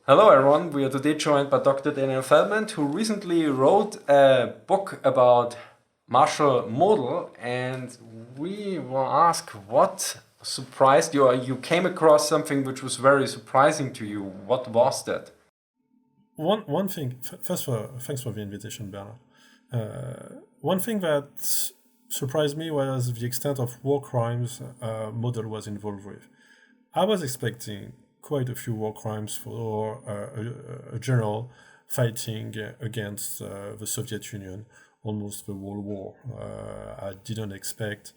Hello everyone, we are today joined by Dr. Daniel Feldmann, who recently wrote a book about Marshall model, and we will ask what surprised you, or you came across something which was very surprising to you. What was that? One thing. Thanks for the invitation, Bernard. One thing that surprised me was the extent of war crimes model was involved with. I was expecting quite a few war crimes for a general fighting against the Soviet Union, almost the whole war. I didn't expect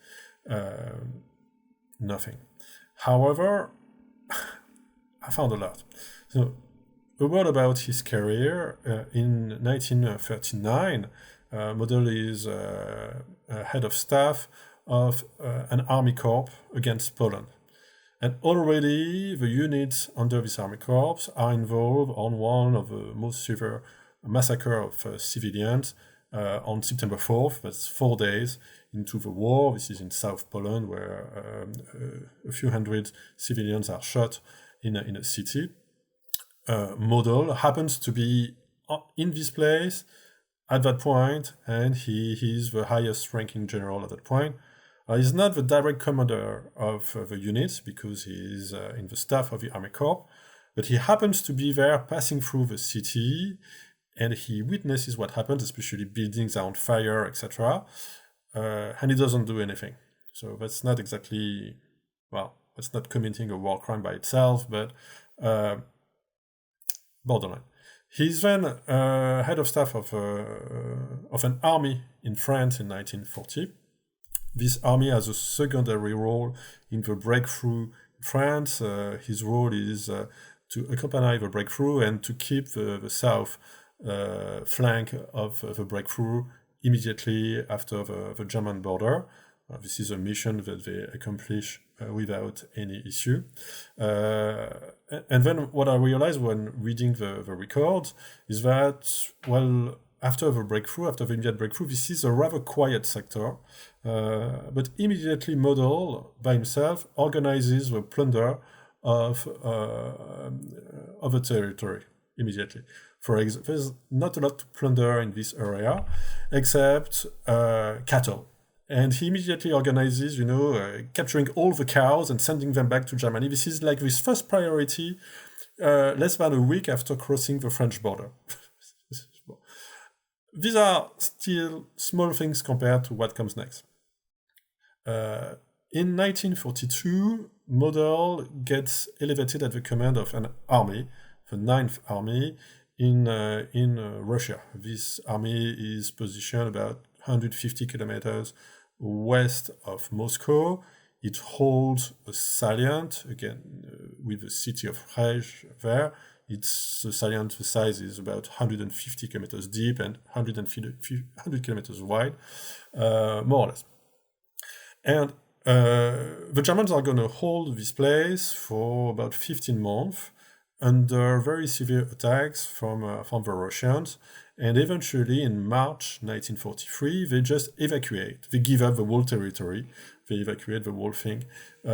nothing. However, I found a lot. So, a word about his career. In 1939, Model is head of staff of an army corps against Poland. And already the units under this army corps are involved on one of the most severe massacre of civilians on September 4th. That's 4 days into the war. This is in South Poland, where a few hundred civilians are shot in a city. Model happens to be in this place at that point, and he is the highest ranking general at that point. He's not the direct commander of the units because he is in the staff of the Army Corps, but he happens to be there passing through the city, and he witnesses what happens, especially buildings are on fire, etc. And he doesn't do anything. So that's not exactly, that's not committing a war crime by itself, but borderline. He's then head of staff of an army in France in 1940. This army has a secondary role in the breakthrough in France. His role is to accompany the breakthrough and to keep the south flank of the breakthrough immediately after the German border. This is a mission that they accomplish without any issue. And then what I realized when reading the records is that, after the immediate breakthrough, this is a rather quiet sector, but immediately Model, by himself, organizes the plunder of the territory immediately. For example, there's not a lot to plunder in this area, except cattle. And he immediately organizes, capturing all the cows and sending them back to Germany. This is like his first priority, less than a week after crossing the French border. These are still small things compared to what comes next. In 1942, Model gets elevated at the command of an army, the 9th Army, in Russia. This army is positioned about 150 kilometers west of Moscow. It holds a salient, again, with the city of Rej there. The salient, the size is about 150 kilometers deep and 100 kilometers wide, more or less. And the Germans are going to hold this place for about 15 months under very severe attacks from the Russians. And eventually, in March 1943, they just evacuate. They give up the whole territory. They evacuate the whole thing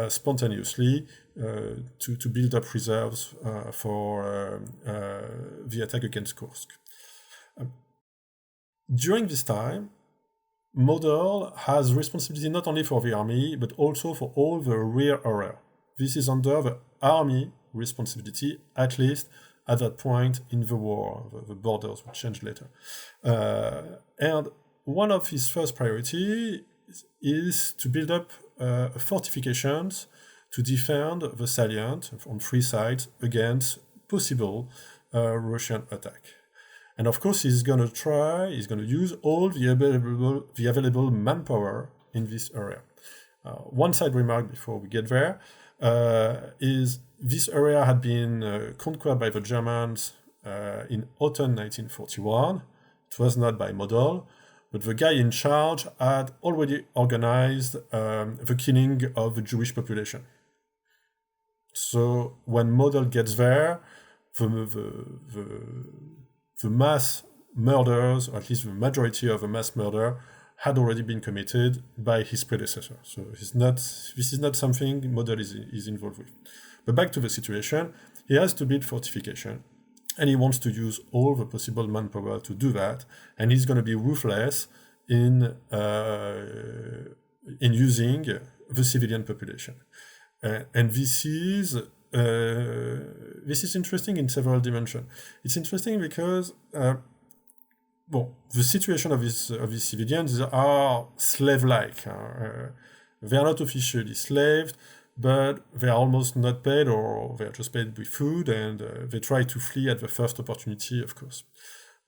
spontaneously to build up reserves for the attack against Kursk. During this time, Model has responsibility not only for the army, but also for all the rear area. This is under the army responsibility, at least at that point in the war. The borders will change later. And one of his first priorities is to build up fortifications to defend the salient on 3 sides against possible Russian attack. And of course, he's going to use all the available manpower in this area. One side remark before we get there is this area had been conquered by the Germans in autumn 1941. It was not by Model, but the guy in charge had already organized the killing of the Jewish population. So when Model gets there, the mass murders, or at least the majority of the mass murder, had already been committed by his predecessor. So this is not something Model is involved with. But back to the situation, he has to build fortification. and he wants to use all the possible manpower to do that, and he's going to be ruthless in using the civilian population. And this is interesting in several dimensions. It's interesting because the situation of these civilians are slave-like. They are not officially slaved, but they are almost not paid, or they are just paid with food, and they try to flee at the first opportunity, of course.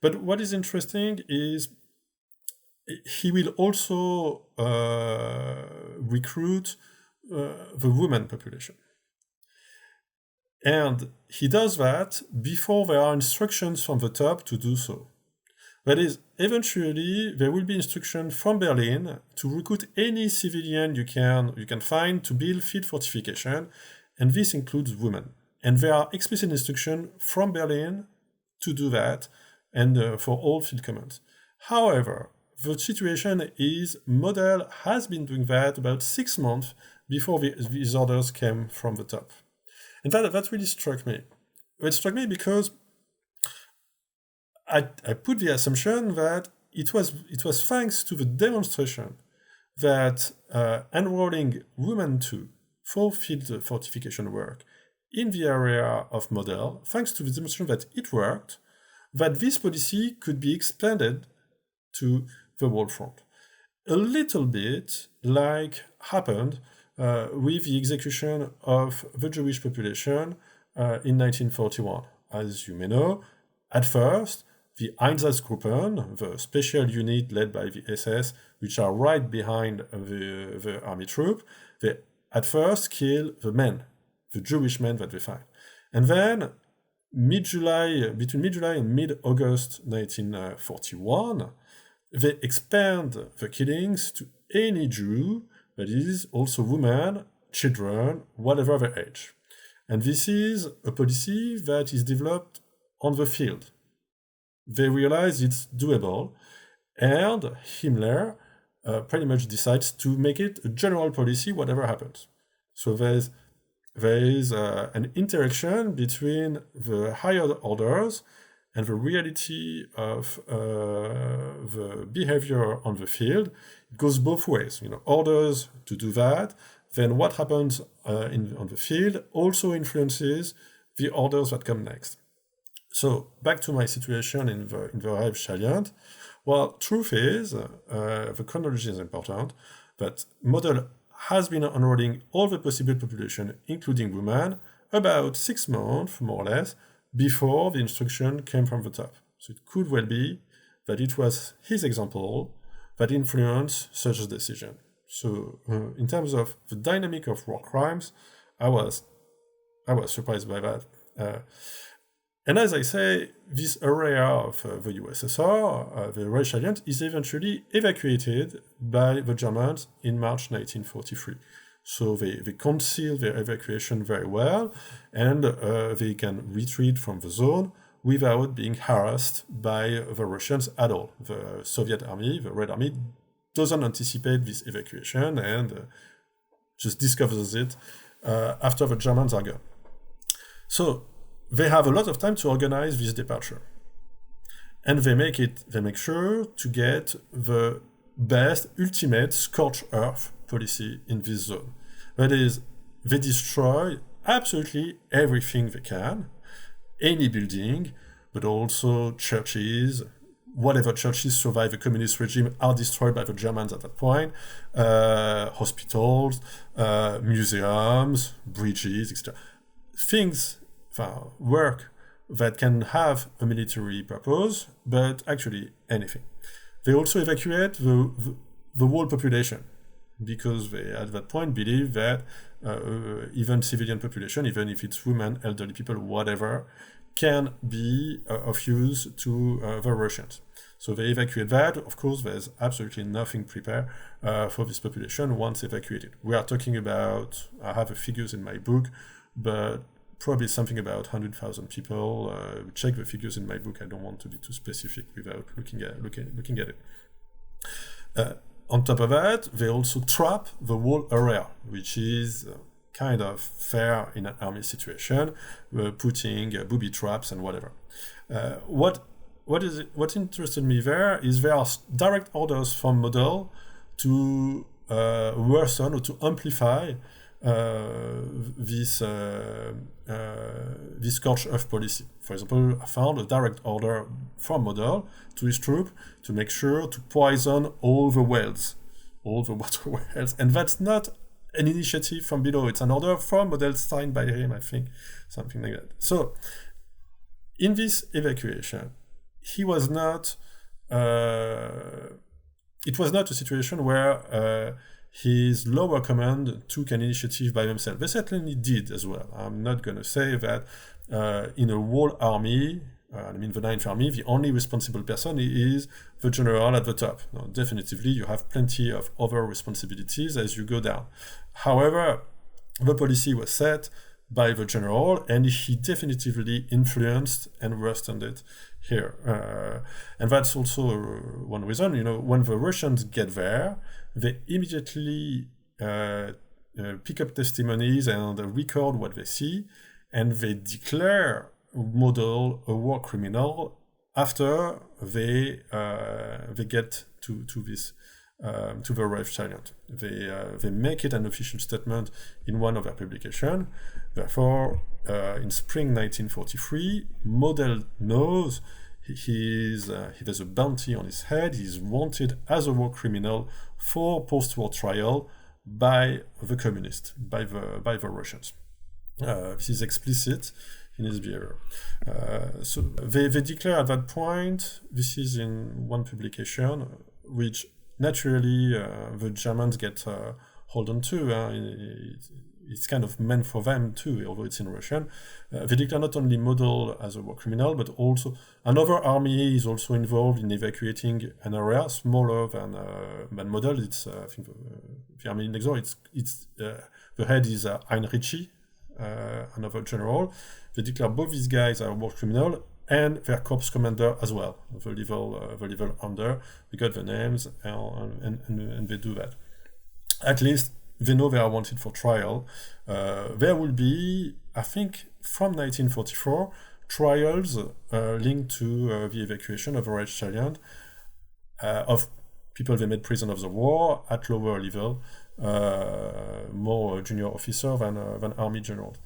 But what is interesting is he will also recruit the women population. And he does that before there are instructions from the top to do so. That is, eventually there will be instruction from Berlin to recruit any civilian you can find to build field fortification, and this includes women. And there are explicit instructions from Berlin to do that, and for all field commands. However, the situation is Model has been doing that about 6 months before these orders came from the top. And that really struck me. It struck me because I put the assumption that it was thanks to the demonstration that enrolling women for field fortification work in the area of Model, thanks to the demonstration that it worked, that this policy could be expanded to the whole front. A little bit like happened with the execution of the Jewish population in 1941. As you may know, at first, the Einsatzgruppen, the special unit led by the SS, which are right behind the army troop, they at first kill the men, the Jewish men that they find. And then, between mid-July and mid-August 1941, they expand the killings to any Jew, that is also women, children, whatever their age. And this is a policy that is developed on the field. They realize it's doable, and Himmler pretty much decides to make it a general policy, whatever happens. So there's an interaction between the higher orders and the reality of the behavior on the field. It goes both ways. Orders to do that, then what happens on the field also influences the orders that come next. So back to my situation in the Reich Salient. Well, truth is, the chronology is important, that Model has been enrolling all the possible population, including women, about 6 months, more or less, before the instruction came from the top. So it could well be that it was his example that influenced such a decision. So in terms of the dynamic of war crimes, I was surprised by that. And as I say, this area of the USSR, the Reich Salient, is eventually evacuated by the Germans in March 1943. So they conceal their evacuation very well, and they can retreat from the zone without being harassed by the Russians at all. The Soviet army, the Red Army, doesn't anticipate this evacuation and just discovers it after the Germans are gone. So they have a lot of time to organize this departure. And they make sure to get the best, ultimate scorched earth policy in this zone. That is, they destroy absolutely everything they can, any building, but also churches. Whatever churches survive the communist regime are destroyed by the Germans at that point, hospitals, museums, bridges, etc. Things, work that can have a military purpose, but actually anything. They also evacuate the whole population, because they at that point believe that even civilian population, even if it's women, elderly people, whatever, can be of use to the Russians. So they evacuate that. Of course, there's absolutely nothing prepared for this population once evacuated. We are talking about, I have the figures in my book, but probably something about 100,000 people. Check the figures in my book. I don't want to be too specific without looking at it. On top of that, they also trap the whole area, which is kind of fair in an army situation, putting booby traps and whatever. What interested me there is there are direct orders from Model to worsen or to amplify this scorched earth policy. For example, I found a direct order from Model to his troop to make sure to poison all the wells, all the water wells, and that's not an initiative from below. It's an order from Model signed by him, I think, something like that. So, in this evacuation, he was not. It was not a situation where his lower command took an initiative by themselves. They certainly did as well. I'm not going to say that in a whole army, the 9th Army, the only responsible person is the general at the top. No, definitively, you have plenty of other responsibilities as you go down. However, the policy was set by the general, and he definitively influenced and worsened it here. And that's also one reason, when the Russians get there, they immediately pick up testimonies and record what they see, and they declare Model a war criminal after they get to this to the Reichssalient. They make it an official statement in one of their publications. Therefore, in spring 1943, Model knows he has a bounty on his head. He's wanted as a war criminal for post-war trial by the communists, by the Russians. This is explicit in his behavior. So they declare at that point, this is in one publication, which naturally the Germans get hold on to. It's kind of meant for them too, although it's in Russian. They declare not only Model as a war criminal, but also another army is also involved in evacuating an area smaller than Model. It's I think the army next door. It's the head is Heinrichi, another general. They declare both these guys are war criminal and their corps commander as well, the level under. We got the names and they do that. At least they know they are wanted for trial. There will be, I think, from 1944, trials linked to the evacuation of the Reichssalient of people they made prisoner of the war at lower level, more junior officer than army generals.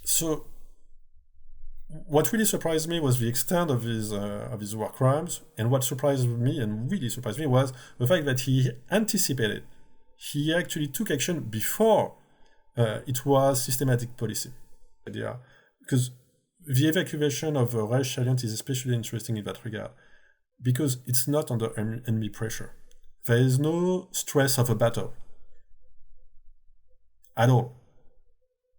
So what really surprised me was the extent of his war crimes, and what surprised me and really surprised me was the fact that he anticipated. He actually took action before it was systematic policy. Because the evacuation of the Reichssalient is especially interesting in that regard, because it's not under enemy pressure. There is no stress of a battle at all.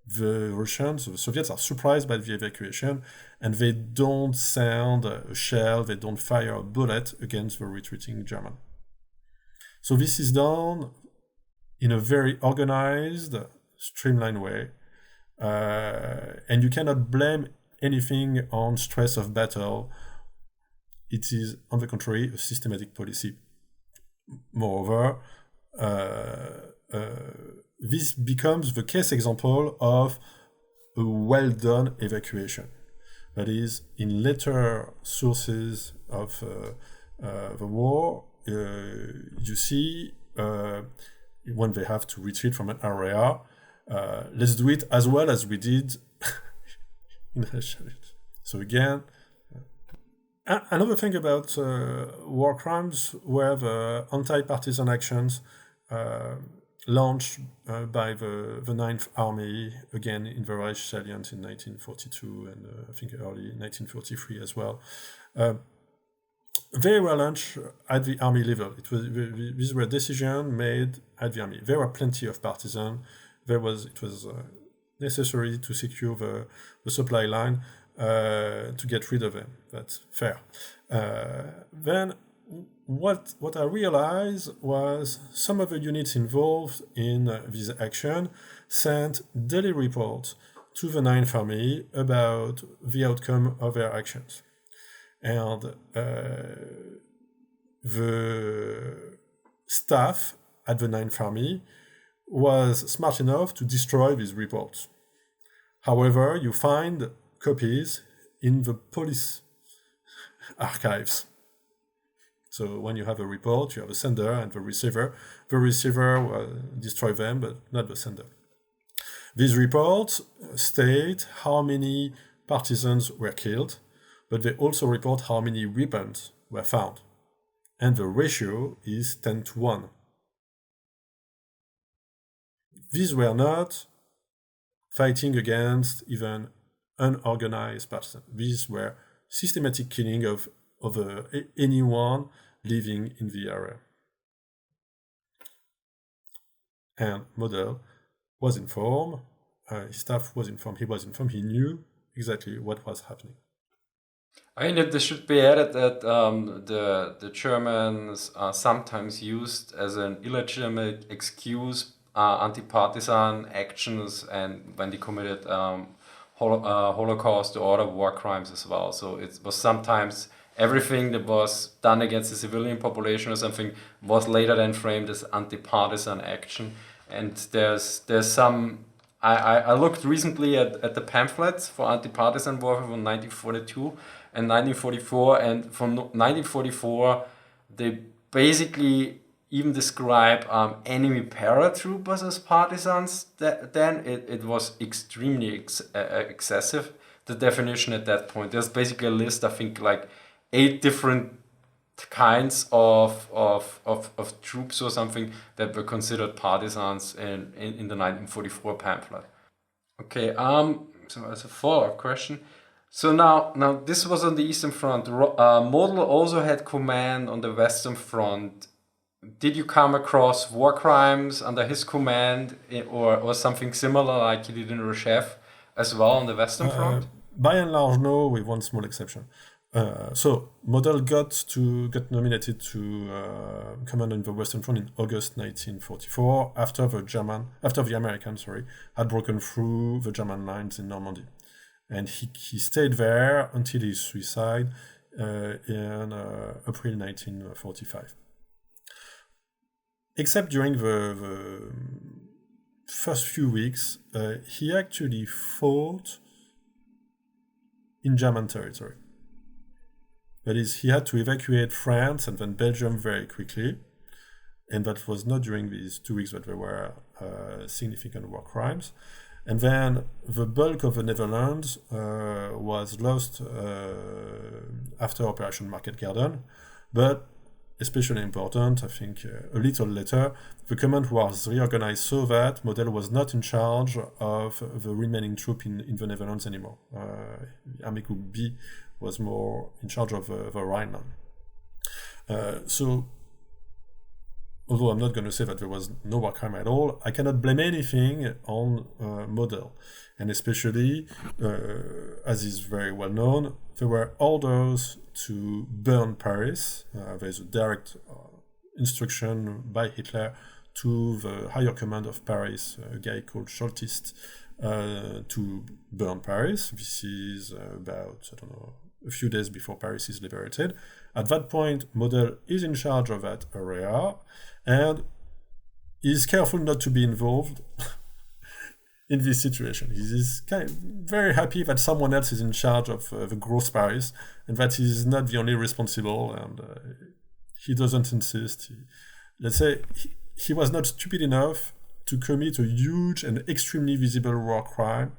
The Russians, the Soviets are surprised by the evacuation, and they don't send a shell, they don't fire a bullet against the retreating German. So this is done in a very organized, streamlined way, and you cannot blame anything on stress of battle. It is, on the contrary, a systematic policy. Moreover, this becomes the case example of a well-done evacuation. That is, in later sources of the war, you see when they have to retreat from an area, let's do it as well as we did in Reichssalient. So again, another thing about war crimes were the anti-partisan actions launched by the 9th Army, again in the Reichssalient in 1942 and I think early 1943 as well. They were launched at the army level. These were decisions made at the army. There were plenty of partisans. It was necessary to secure the supply line to get rid of them. That's fair. Then what I realized was some of the units involved in this action sent daily reports to the 9th Army about the outcome of their actions. And the staff at the 9th Army was smart enough to destroy these reports. However, you find copies in the police archives. So when you have a report, you have a sender and the receiver. The receiver will destroy them, but not the sender. These reports state how many partisans were killed, but they also report how many weapons were found. And the ratio is 10-1. These were not fighting against even unorganized partisans. These were systematic killing of anyone living in the area. And Model was informed, his staff was informed, he knew exactly what was happening. I mean, this should be added that the Germans sometimes used as an illegitimate excuse anti-partisan actions, and when they committed Holocaust or other war crimes as well. So it was sometimes everything that was done against the civilian population or something was later then framed as anti-partisan action. And there's some. I looked recently at the pamphlets for anti-partisan warfare from 1942 and 1944, and from 1944 they basically even describe enemy paratroopers as partisans. Then it was extremely excessive, the definition at that point. There's basically a list, I think, like 8 different kinds of troops or something that were considered partisans in the 1944 pamphlet. Okay, so as a follow-up question, so now this was on the Eastern Front. Model also had command on the Western Front. Did you come across war crimes under his command or something similar like he did in Reshef as well on the Western Front? By and large, no, with one small exception. So Model got nominated to command in the Western Front in August 1944 after the Americans had broken through the German lines in Normandy, and he stayed there until his suicide in April 1945. Except during the first few weeks, he actually fought in German territory. That is, he had to evacuate France and then Belgium very quickly, and that was not during these 2 weeks that there were significant war crimes. And then the bulk of the Netherlands was lost after Operation Market Garden, but especially important, I think a little later, the command was reorganized so that Model was not in charge of the remaining troop in the Netherlands anymore. Army Group B was more in charge of the Rhineland. So, although I'm not going to say that there was no war crime at all, I cannot blame anything on Model. And especially, as is very well known, there were orders to burn Paris. There's a direct instruction by Hitler to the higher command of Paris, a guy called Scholtist, to burn Paris. This is about, a few days before Paris is liberated. At that point, Model is in charge of that area and is careful not to be involved in this situation. He is very happy that someone else is in charge of the gross Paris and that he is not the only responsible, and he doesn't insist. He was not stupid enough to commit a huge and extremely visible war crime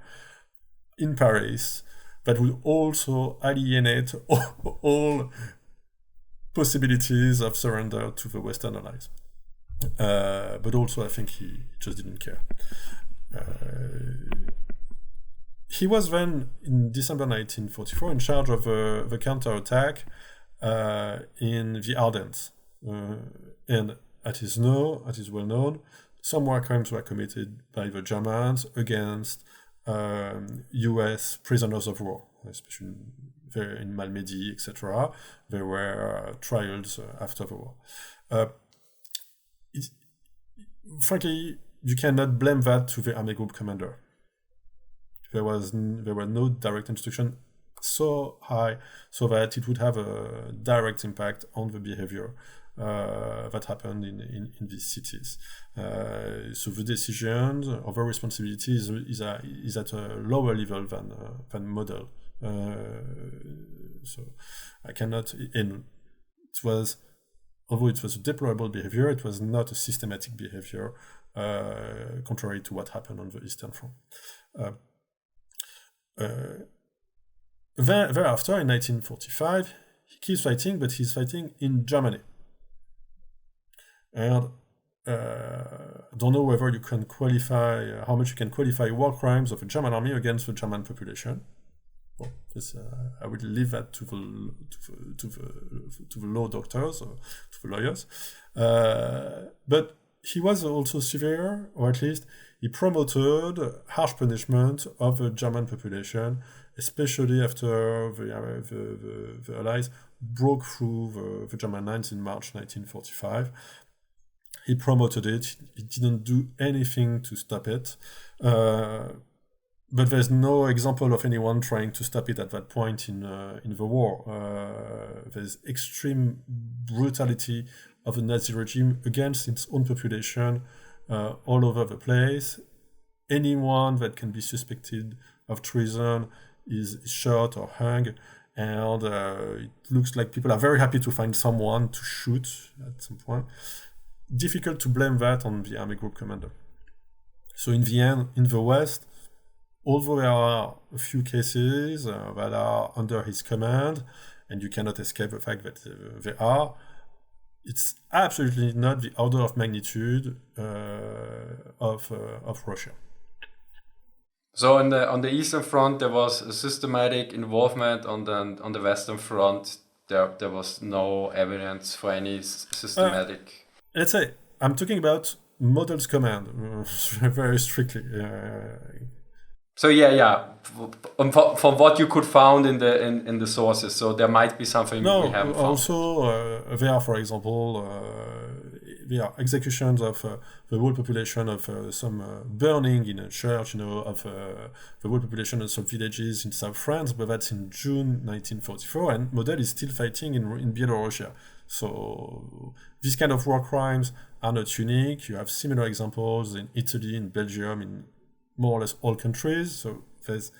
in Paris that would also alienate all possibilities of surrender to the Western Allies. But also, I think he just didn't care. He was then, in December 1944, in charge of the counterattack in the Ardennes. And as is well known, some war crimes were committed by the Germans against US prisoners of war, especially in Malmedy, etc. There were trials after the war. Frankly, you cannot blame that to the army group commander. There were no direct instruction so high so that it would have a direct impact on the behavior that happened in these cities. So the decisions or the responsibility is at a lower level than model. So I cannot. And it was, although it was a deplorable behavior, it was not a systematic behavior, contrary to what happened on the Eastern Front. Thereafter, in 1945, he keeps fighting, but he's fighting in Germany. And don't know whether you can qualify, how much you can qualify war crimes of a German army against the German population. Well, this, I will leave that to the law doctors or to the lawyers. But he was also severe, or at least he promoted harsh punishment of the German population, especially after the Allies broke through the German lines in March 1945. He promoted it. He didn't do anything to stop it. But there's no example of anyone trying to stop it at that point in the war. There's extreme brutality of the Nazi regime against its own population all over the place. Anyone that can be suspected of treason is shot or hung, and it looks like people are very happy to find someone to shoot at some point. Difficult to blame that on the army group commander. So in the end, in the West, although there are a few cases that are under his command, and you cannot escape the fact that they are, it's absolutely not the order of magnitude of Russia. So on the Eastern Front, there was a systematic involvement. On the Western Front, there was no evidence for any systematic. Let's say I'm talking about Model's command very strictly. So yeah. From what you could find in the sources, so there might be something we haven't found. Also, there are, for example, there are executions of the whole population of some burning in a church, of the whole population of some villages in South France, but that's in June 1944, and Model is still fighting in Belarus. So these kind of war crimes are not unique. You have similar examples in Italy, in Belgium, in more or less all countries. So there's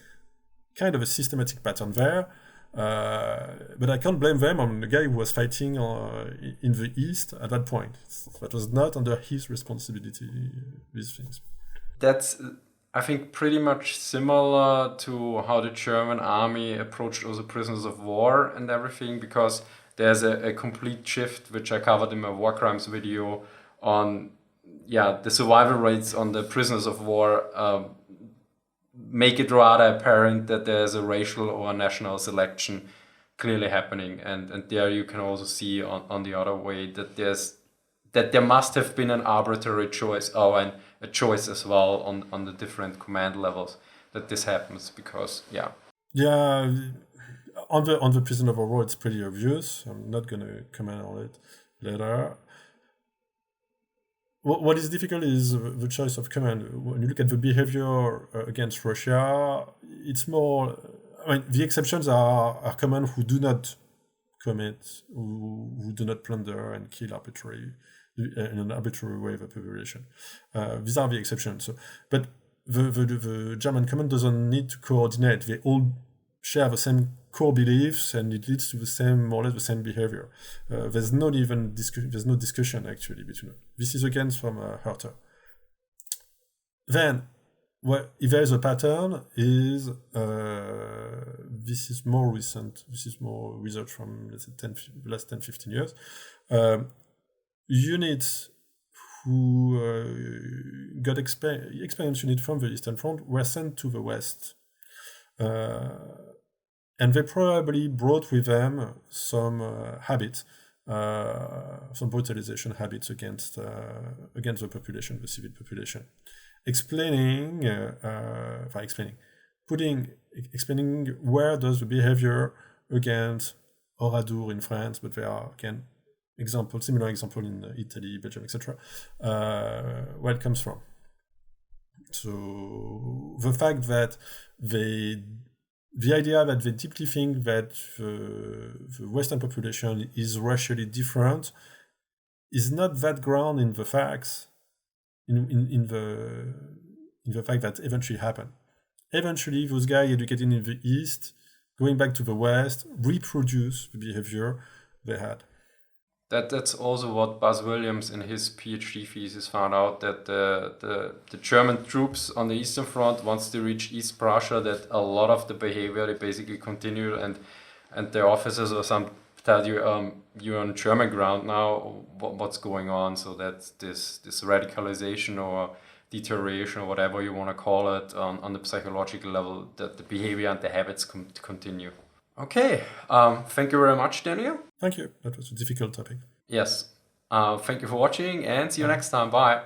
kind of a systematic pattern there. But I can't blame them on the guy who was fighting in the East at that point. That was not under his responsibility, these things. That's, I think, pretty much similar to how the German army approached also prisoners of war and everything, because there's a complete shift, which I covered in my war crimes video, on the survival rates on the prisoners of war make it rather apparent that there's a racial or national selection clearly happening, and there you can also see on the other way that there must have been an arbitrary choice, and a choice as well on the different command levels that this happens, because on the prisoner of war, it's pretty obvious. I'm not going to comment on it later. What is difficult is the choice of command. When you look at the behavior against Russia, it's more. I mean, the exceptions are command who do not commit, who do not plunder and kill in an arbitrary way the population. These are the exceptions. So, but the German command doesn't need to coordinate. They all share the same core beliefs, and it leads to the same, more or less the same behavior. There's no discussion actually between them. This is again from Herter. Then, if there is a pattern, is this is more recent. This is more research from, let's say, the last 10-15 years. Units who got experienced units from the Eastern Front were sent to the West. And they probably brought with them some habits, some brutalization habits against the population, the civil population. Explaining where does the behavior against Oradour in France, but there are again similar example in Italy, Belgium, etc. Where it comes from. So the fact that the idea that they deeply think that the Western population is racially different is not that ground in the facts, in the fact that eventually happened. Eventually, those guys educated in the East, going back to the West, reproduce the behavior they had. That's also what Buzz Williams in his PhD thesis found out, that the German troops on the Eastern Front, once they reach East Prussia, that a lot of the behavior they basically continue, and their officers or some tell you, you're on German ground now, what's going on? So that's this radicalization or deterioration or whatever you want to call it on the psychological level, that the behavior and the habits continue. Okay, thank you very much, Daniel. Thank you. That was a difficult topic. Yes. Thank you for watching and see you next time. Bye.